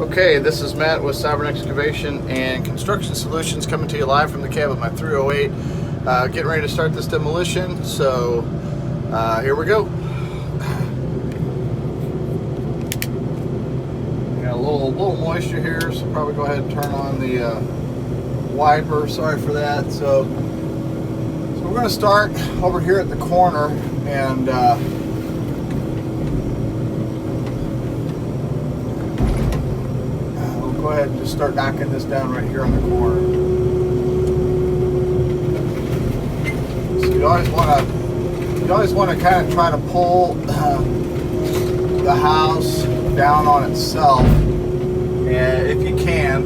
Okay, this is Matt with Excavation and Construction Solutions, coming to you live from the cab of my 308. Getting ready to start this demolition, so here we go. Got a little moisture here, so probably go ahead and turn on the wiper. Sorry for that. So we're going to start over here at the corner, and go ahead and just start knocking this down right here on the corner. So you always want to kind of try to pull the house down on itself, and if you can,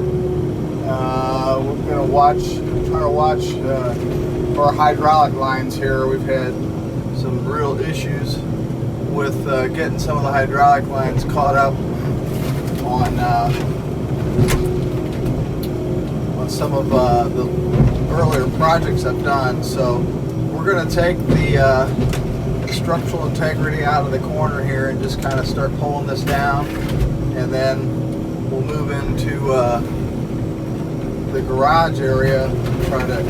we're going to try to watch for our hydraulic lines here. We've had some real issues with getting some of the hydraulic lines caught up on some of the earlier projects I've done. So we're going to take the structural integrity out of the corner here and just kind of start pulling this down, and then we'll move into the garage area and try to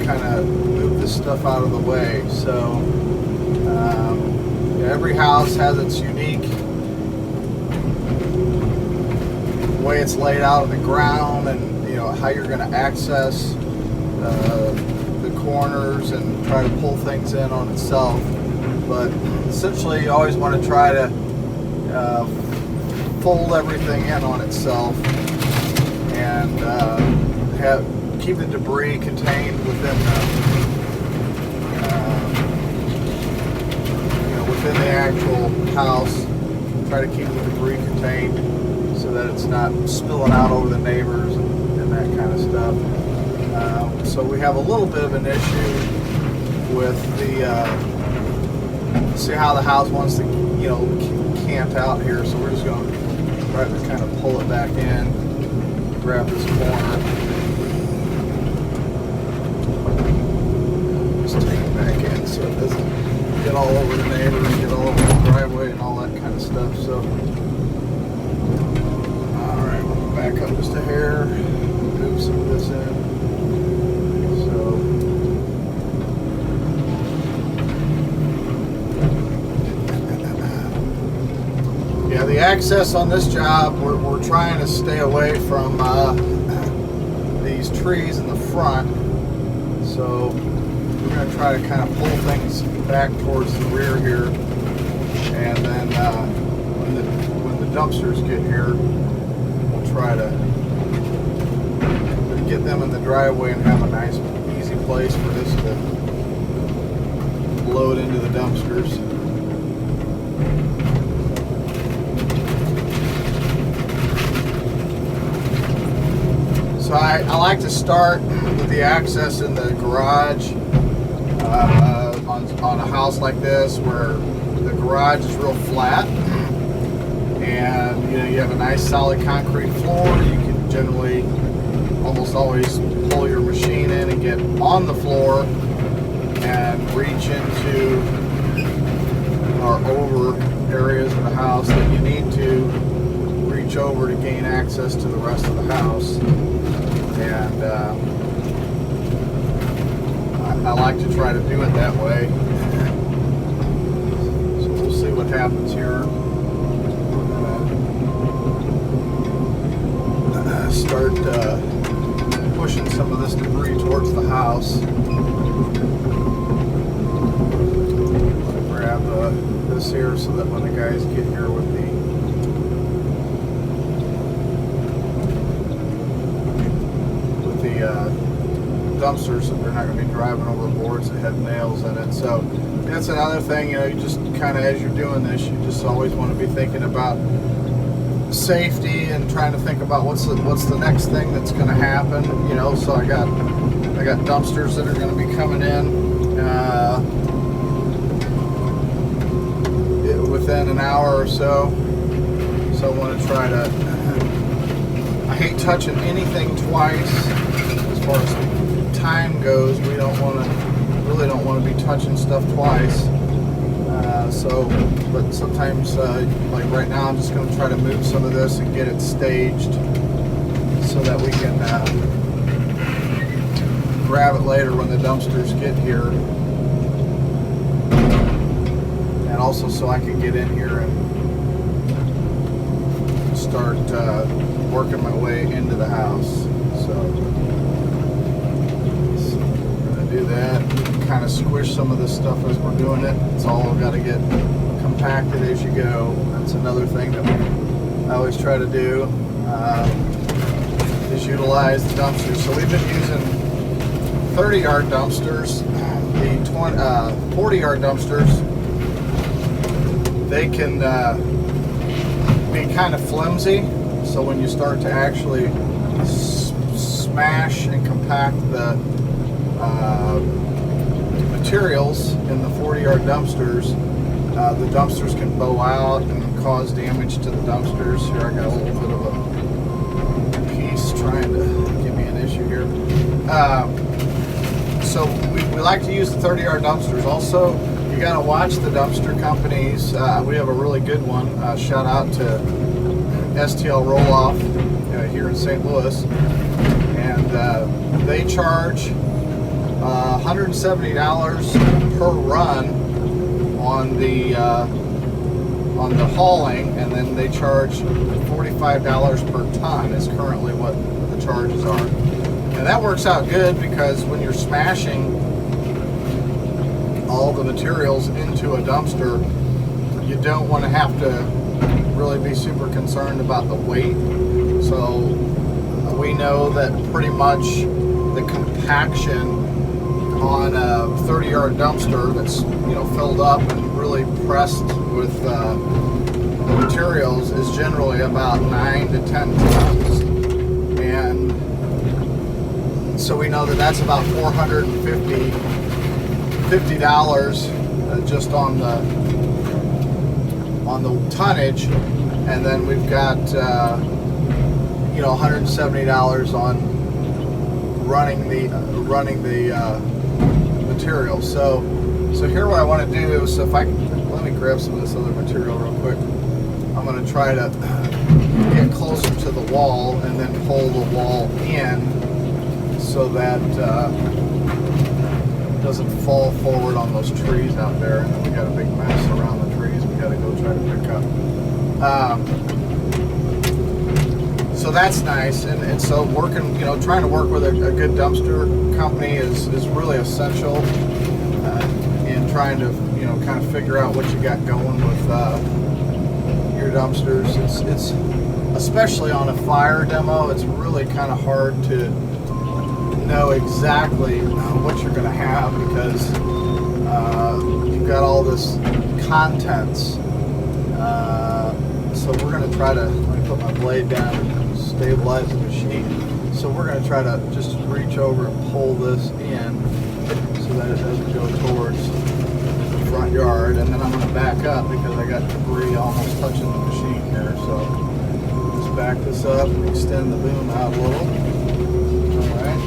kind of move this stuff out of the way. So every house has its unique way it's laid out on the ground, and how you're going to access the corners and try to pull things in on itself. But essentially, you always want to try to fold everything in on itself and keep the debris contained within within the actual house. Try to keep the debris contained so that it's not spilling out over the neighbors and that kind of stuff. So we have a little bit of an issue with the see how the house wants to cant out here. So we're just going to try to kind of pull it back in, grab this corner, just take it back in so it doesn't get all over the neighbors, get all over the driveway and all that kind of stuff. So alright, we'll back up just a hair, move some of this in. Yeah, the access on this job, we're trying to stay away from these trees in the front. So we're going to try to kind of pull things back towards the rear here, and then when the dumpsters get here, we'll try to get them in the driveway and have a nice, easy place for this to load into the dumpsters. So I like to start with the access in the garage on a house like this, where the garage is real flat, and you have a nice solid concrete floor. You can generally almost always pull your machine in and get on the floor and reach into or over areas of the house that you need to reach over to gain access to the rest of the house. And I like to try to do it that way. So we'll see what happens here. Start pushing some of this debris towards the house. Grab this here so that when the guys get here with the dumpsters, so they're not going to be driving over boards that have nails in it. So that's another thing, you just kind of, as you're doing this, you just always want to be thinking about safety and trying to think about what's the next thing that's going to happen. So I got dumpsters that are going to be coming in within an hour or so. So I want to try to. I hate touching anything twice as far as time goes. We really don't want to be touching stuff twice. But sometimes, like right now, I'm just going to try to move some of this and get it staged so that we can grab it later when the dumpsters get here. And also so I can get in here and start working my way into the house. So we're going to do that. Kind of squish some of this stuff as we're doing it. It's all got to get compacted as you go. That's another thing that I always try to do, is utilize the dumpsters. So we've been using 30-yard dumpsters. The 40-yard dumpsters, they can be kind of flimsy. So when you start to actually smash and compact the materials in the 40-yard dumpsters, the dumpsters can bow out and cause damage to the dumpsters. Here I got a little bit of a piece trying to give me an issue here. So we like to use the 30-yard dumpsters. Also, you got to watch the dumpster companies. We have a really good one. Shout out to STL Roll-Off here in St. Louis, and they charge $170 per run on the hauling, and then they charge $45 per ton is currently what the charges are. And that works out good because when you're smashing all the materials into a dumpster, you don't want to have to really be super concerned about the weight. So we know that pretty much the compaction on a 30-yard dumpster that's filled up and really pressed with the materials is generally about 9 to 10 tons, and so we know that that's about $450 just on the tonnage, and then we've got $170 on running the material. So here what I want to do, so if I let me grab some of this other material real quick. I'm going to try to get closer to the wall and then pull the wall in so that it doesn't fall forward on those trees out there, and then we got a big mess around the trees we got to go try to pick up. So that's nice, and so working, trying to work with a good dumpster company is really essential in trying to, kind of figure out what you got going with your dumpsters. It's especially on a fire demo, it's really kind of hard to know exactly what you're going to have because you've got all this contents. So we're going to try to, let me put my blade down and stabilize the machine. So we're going to try to just reach over and pull this in so that it doesn't go towards the front yard. And then I'm going to back up because I got debris almost touching the machine here. So just back this up and extend the boom out a little. Alright.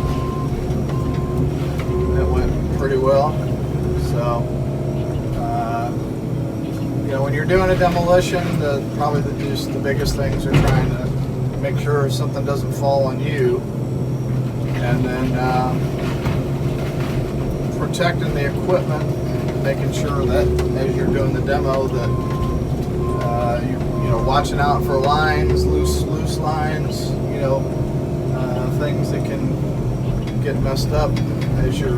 That went pretty well. So when you're doing a demolition, probably the biggest things are trying to make sure something doesn't fall on you, and then protecting the equipment, making sure that as you're doing the demo that you're watching out for lines, loose lines, things that can get messed up as you're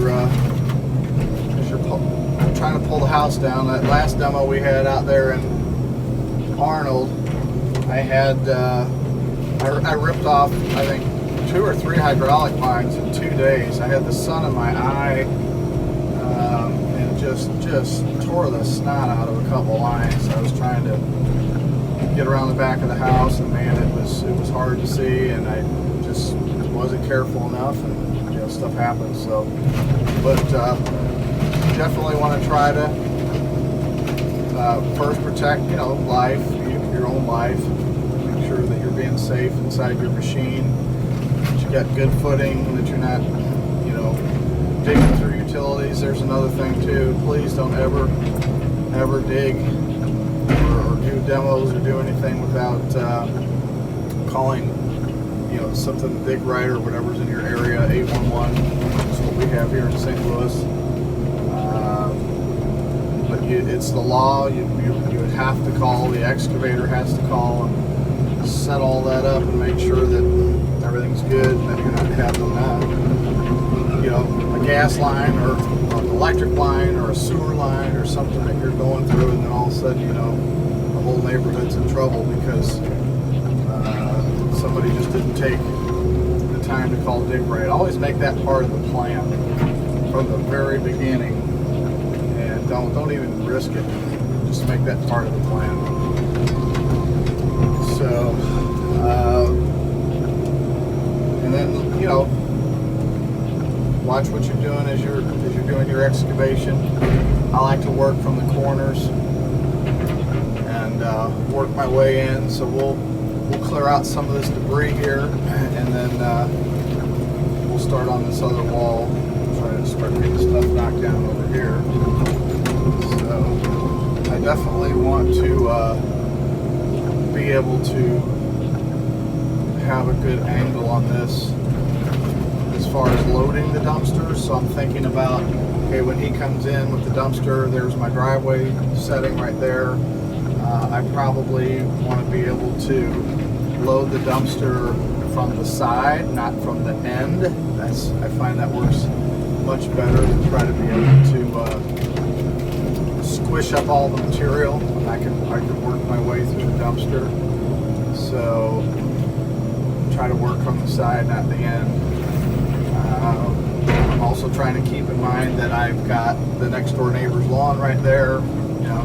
trying to pull the house down. That last demo we had out there in Arnold, I had I ripped off I think 2 or 3 hydraulic lines in 2 days. I had the sun in my eye and just tore the snot out of a couple lines. I was trying to get around the back of the house, and man, it was hard to see, and I just wasn't careful enough, and stuff happens. So, but definitely want to try to first protect, life, your own life. Make sure that you're being safe inside your machine, that you got good footing, that you're not, digging through utilities. There's another thing too. Please don't ever ever dig or do demos or do anything without calling, something Dig Right or whatever's in your area, 811. That's what we have here in St. Louis. But it's the law. You have to call. The excavator has to call and set all that up and make sure that everything's good and that you're not having a gas line or an electric line or a sewer line or something that you're going through, and then all of a sudden, the whole neighborhood's in trouble because somebody just didn't take the time to call Dig Right. Always make that part of the plan from the very beginning, and don't even risk it. Just make that part of the plan. So, and then watch what you're doing as you're doing your excavation. I like to work from the corners and work my way in. So we'll clear out some of this debris here, and then we'll start on this other wall. Try to start getting stuff knocked down over here. So I definitely want to be able to have a good angle on this as far as loading the dumpsters. So I'm thinking about, okay, when he comes in with the dumpster, there's my driveway setting right there. I probably want to be able to load the dumpster from the side, not from the end. I find that works much better than try to be able to squish up all the material. I can work my way through the dumpster. So try to work from the side, not the end. I'm also trying to keep in mind that I've got the next door neighbor's lawn right there.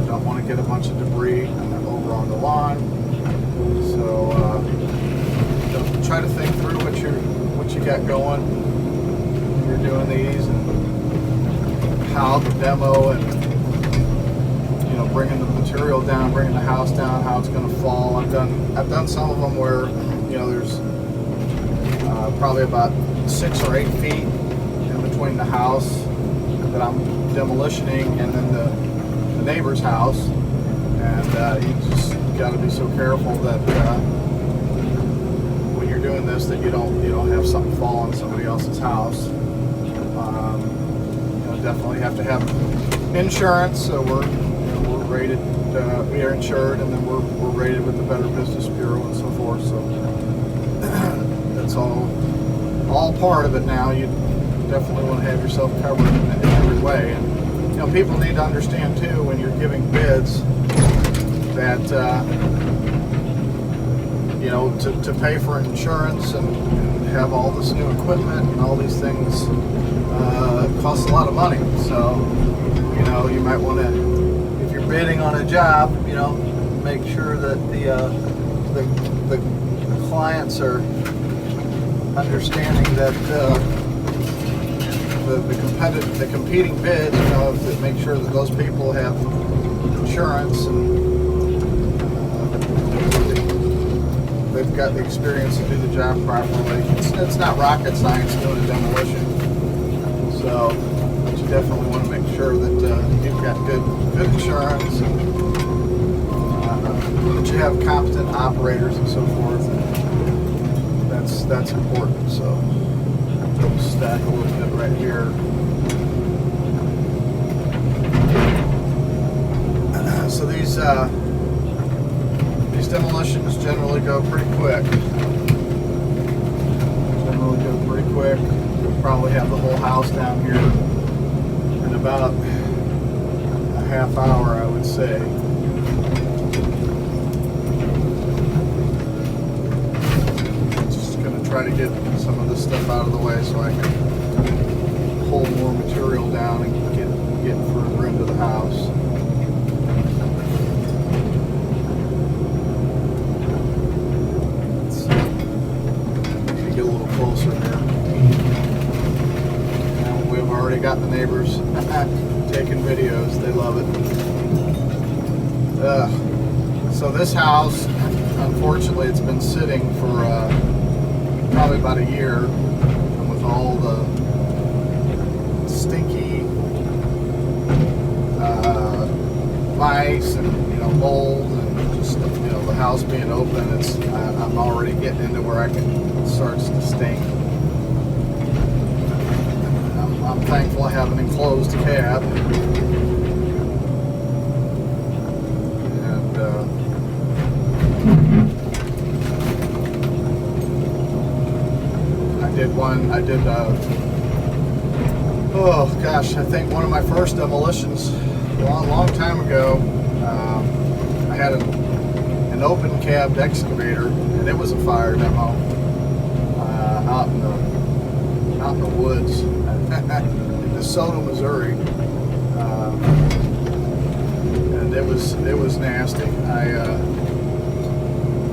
Don't want to get a bunch of debris over on the lawn. So try to think through what you got going when you're doing these, and how the demo and bringing the material down, bringing the house down, how it's going to fall. I've done some of them where there's probably about 6 or 8 feet in between the house that I'm demolitioning and then the neighbor's house, and you just got to be so careful that when you're doing this that you don't have something fall on somebody else's house. Definitely have to have insurance, so we're rated, we are insured, and then we're rated with the Better Business Bureau and so forth. So that's all part of it now. You definitely want to have yourself covered in every way. And people need to understand too, when you're giving bids, that to pay for insurance and have all this new equipment and all these things costs a lot of money. So you might want to, if you're bidding on a job, make sure that the clients are understanding that the competing bids, to make sure that those people have insurance and they've got the experience to do the job properly. It's not rocket science doing a demolition. So, but you definitely want to make sure that you've got good insurance, and that you have competent operators and so forth. And that's important. So, we'll stack a little bit right here. So these demolitions generally go pretty quick. We'll probably have the whole house down here in about a half hour, I would say. Just going to try to get some of this stuff out of the way so I can hold more material down and get further into the house. Closer here. And we've already got the neighbors taking videos. They love it. So this house, unfortunately, it's been sitting for probably about a year, and with all the stinky mice and mold and just the house being open. I'm already getting into where it starts to stink. I'm thankful I have an enclosed cab. And oh gosh, I think one of my first demolitions a long time ago, I had an open cabbed excavator, and it was a fire demo out in the woods in DeSoto, Missouri, and it was nasty.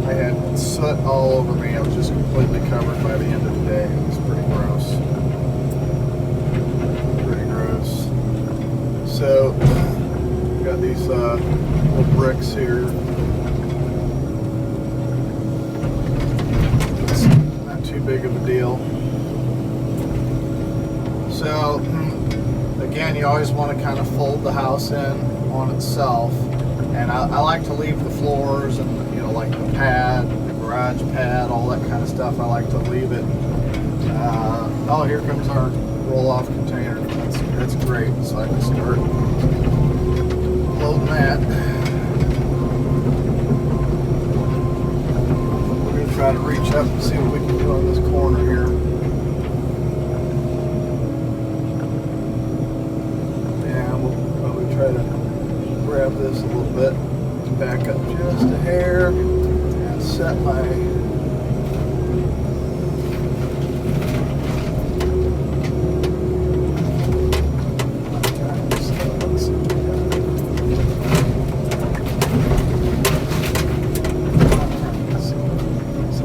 I had soot all over me. I was just completely covered by the end of the day. It was pretty gross. So, got these little bricks here. It's not too big of a deal. So, again, you always want to kind of fold the house in on itself. And I like to leave the floors and, like the pad, the garage pad, all that kind of stuff. I like to leave it. Oh, here comes our roll-off container. That's great. So I can start loading that. We're going to try to reach up and see what we can do on this corner here. Yeah, we'll probably try to grab this a little bit. Back up just a hair and set my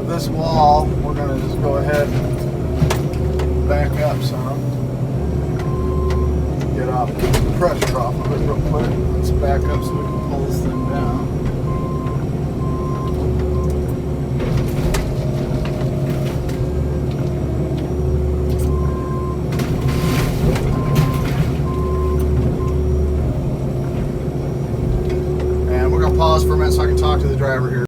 this wall, we're going to just go ahead and back up some. Get the pressure off of it real quick. Let's back up so we can pull this thing down. And we're going to pause for a minute so I can talk to the driver here.